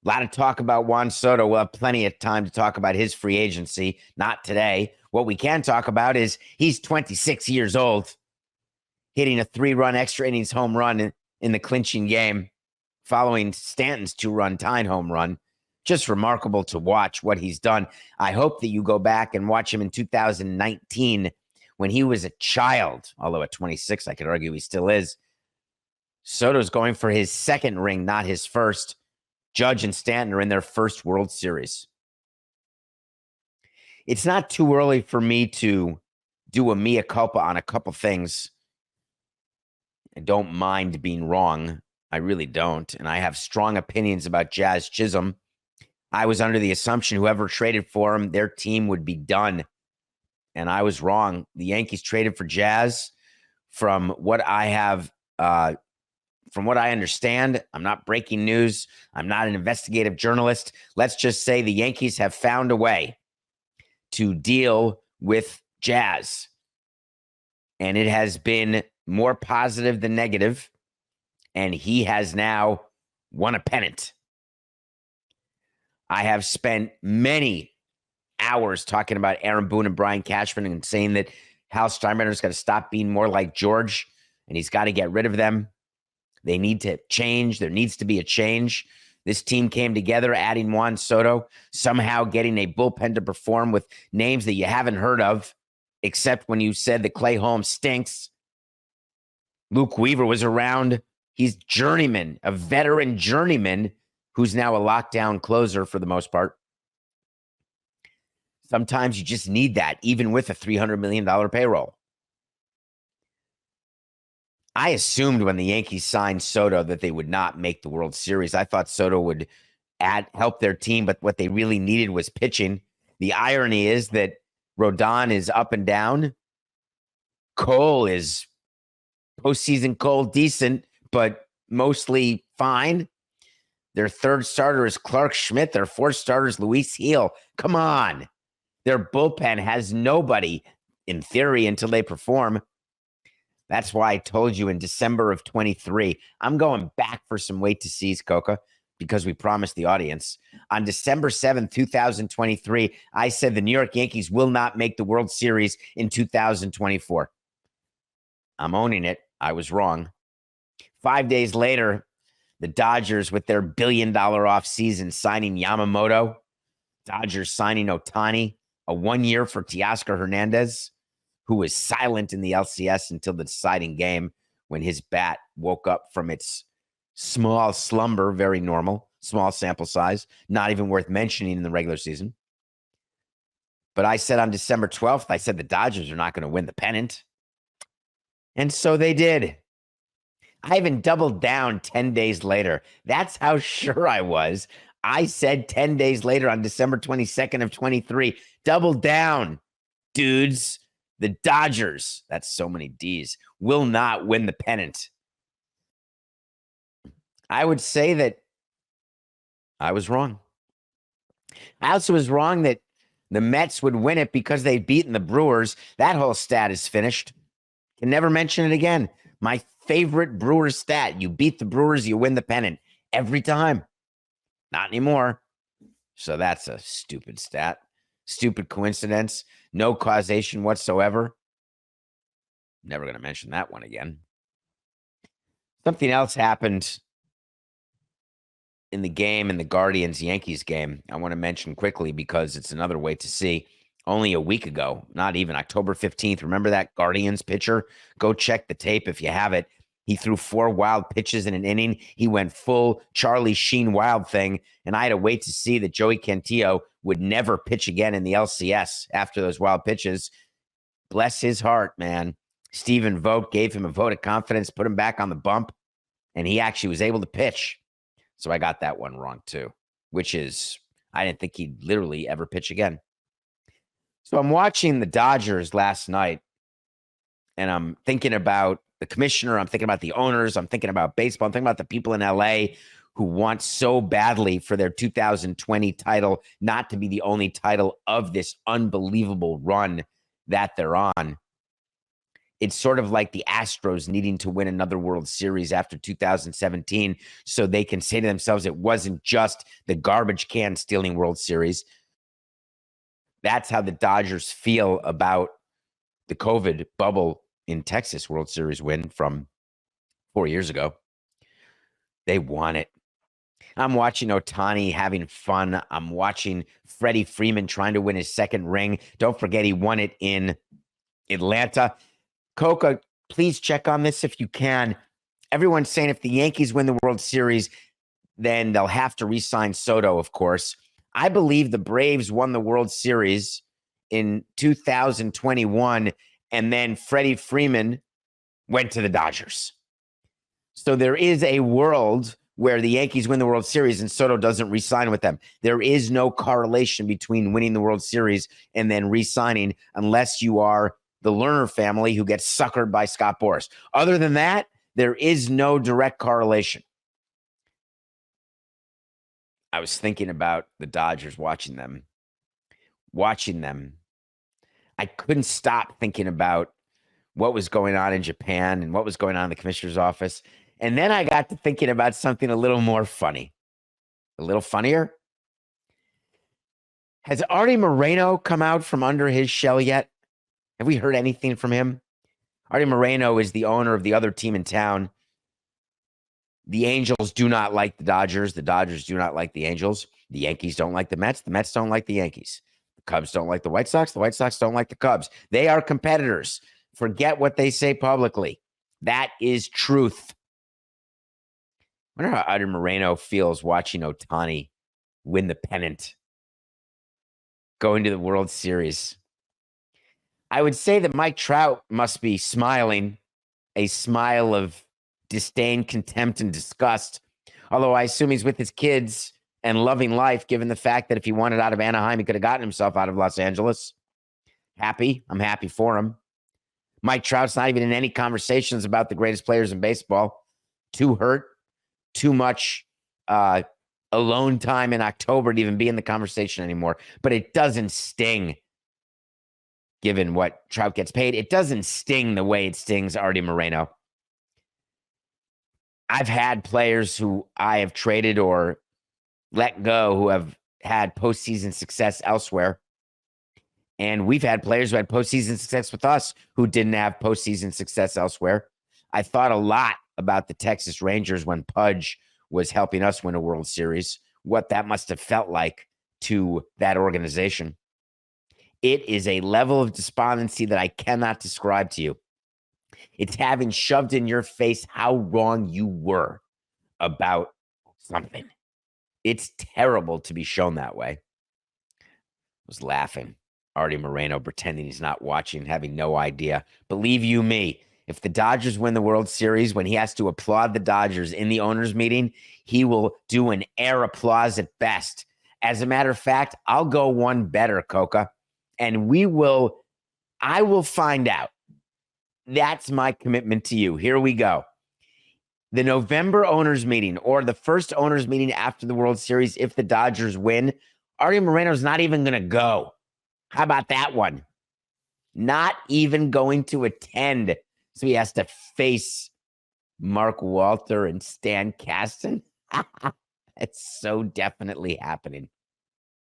A lot of talk about Juan Soto. We'll have plenty of time to talk about his free agency. Not today. What we can talk about is he's 26 years old, hitting a 3-run extra innings home run in the clinching game following Stanton's 2-run tying home run. Just remarkable to watch what he's done. I hope that you go back and watch him in 2019 when he was a child, although at 26, I could argue he still is. Soto's going for his second ring, not his first. Judge and Stanton are in their first World Series. It's not too early for me to do a mea culpa on a couple things. I don't mind being wrong. I really don't. And I have strong opinions about Jazz Chisholm. I was under the assumption whoever traded for him, their team would be done. And I was wrong. The Yankees traded for Jazz. From what I understand, I'm not breaking news. I'm not an investigative journalist. Let's just say the Yankees have found a way to deal with Jazz. And it has been more positive than negative. And he has now won a pennant. I have spent many hours talking about Aaron Boone and Brian Cashman and saying that Hal Steinbrenner's got to stop being more like George and he's got to get rid of them. They need to change. There needs to be a change. This team came together, adding Juan Soto, somehow getting a bullpen to perform with names that you haven't heard of, except when you said that Clay Holmes stinks. Luke Weaver was around. He's journeyman, a veteran journeyman who's now a lockdown closer for the most part. Sometimes you just need that, even with a $300 million payroll. I assumed when the Yankees signed Soto that they would not make the World Series. I thought Soto would help their team, but what they really needed was pitching. The irony is that Rodon is up and down. Cole is postseason Cole decent, but mostly fine. Their third starter is Clark Schmidt. Their fourth starter is Luis Gil. Come on. Their bullpen has nobody, in theory, until they perform. That's why I told you in December of 23, I'm going back for some wait to sees, Coca, because we promised the audience. On December 7th, 2023, I said the New York Yankees will not make the World Series in 2024. I'm owning it. I was wrong. 5 days later, the Dodgers, with their $1 billion offseason, signing Yamamoto. Dodgers signing Ohtani, a 1 year for Teoscar Hernandez, who was silent in the LCS until the deciding game when his bat woke up from its small slumber, very normal, small sample size, not even worth mentioning in the regular season. But I said on December 12th, I said the Dodgers are not going to win the pennant. And so they did. I even doubled down 10 days later. That's how sure I was. I said 10 days later on December 22nd of 23, double down, dudes. The Dodgers, that's so many D's, will not win the pennant. I would say that I was wrong. I also was wrong that the Mets would win it because they'd beaten the Brewers. That whole stat is finished. Can never mention it again. My favorite Brewers stat. You beat the Brewers, you win the pennant. Every time. Not anymore. So that's a stupid stat. Stupid coincidence. No causation whatsoever. Never going to mention that one again. Something else happened in the game, in the Guardians-Yankees game, I want to mention quickly because it's another way to see. Only a week ago, not even October 15th. Remember that Guardians pitcher? Go check the tape if you have it. He threw 4 wild pitches in an inning. He went full Charlie Sheen wild thing, and I had to wait to see that Joey Cantillo would never pitch again in the LCS after those wild pitches. Bless his heart, man. Stephen Vogt gave him a vote of confidence, put him back on the bump, and he actually was able to pitch. So I got that one wrong too, which is I didn't think he'd literally ever pitch again. So I'm watching the Dodgers last night, and I'm thinking about the commissioner. I'm thinking about the owners. I'm thinking about baseball. I'm thinking about the people in LA who want so badly for their 2020 title not to be the only title of this unbelievable run that they're on. It's sort of like the Astros needing to win another World Series after 2017 so they can say to themselves it wasn't just the garbage can stealing World Series. That's how the Dodgers feel about the COVID bubble in Texas World Series win from 4 years ago. They won it. I'm watching Ohtani having fun. I'm watching Freddie Freeman trying to win his second ring. Don't forget he won it in Atlanta. Coca, please check on this if you can. Everyone's saying if the Yankees win the World Series, then they'll have to re-sign Soto, of course. I believe the Braves won the World Series in 2021, and then Freddie Freeman went to the Dodgers. So there is a world where the Yankees win the World Series and Soto doesn't re-sign with them. There is no correlation between winning the World Series and then re-signing unless you are the Lerner family who gets suckered by Scott Boras. Other than that, there is no direct correlation. I was thinking about the Dodgers, watching them. I couldn't stop thinking about what was going on in Japan and what was going on in the commissioner's office. And then I got to thinking about something a little more funny, a little funnier. Has Artie Moreno come out from under his shell yet? Have we heard anything from him? Artie Moreno is the owner of the other team in town. The Angels do not like the Dodgers. The Dodgers do not like the Angels. The Yankees don't like the Mets. The Mets don't like the Yankees. The Cubs don't like the White Sox. The White Sox don't like the Cubs. They are competitors. Forget what they say publicly. That is truth. I wonder how Artie Moreno feels watching Ohtani win the pennant, going to the World Series. I would say that Mike Trout must be smiling, a smile of disdain, contempt, and disgust. Although I assume he's with his kids and loving life, given the fact that if he wanted out of Anaheim, he could have gotten himself out of Los Angeles. Happy. I'm happy for him. Mike Trout's not even in any conversations about the greatest players in baseball. Too hurt, too much alone time in October to even be in the conversation anymore. But it doesn't sting, given what Trout gets paid. It doesn't sting the way it stings Artie Moreno. I've had players who I have traded or let go who have had postseason success elsewhere. And we've had players who had postseason success with us who didn't have postseason success elsewhere. I thought a lot about the Texas Rangers when Pudge was helping us win a World Series, what that must have felt like to that organization. It is a level of despondency that I cannot describe to you. It's having shoved in your face how wrong you were about something. It's terrible to be shown that way. I was laughing. Artie Moreno pretending he's not watching, having no idea. Believe you me, if the Dodgers win the World Series, when he has to applaud the Dodgers in the owners' meeting, he will do an air applause at best. As a matter of fact, I'll go one better, Coca, and I will find out. That's my commitment to you. Here we go. The November owners meeting or the first owners meeting after the World Series, if the Dodgers win, Artie Moreno's not even going to go. How about that one? Not even going to attend. So he has to face Mark Walter and Stan Kasten. It's so definitely happening.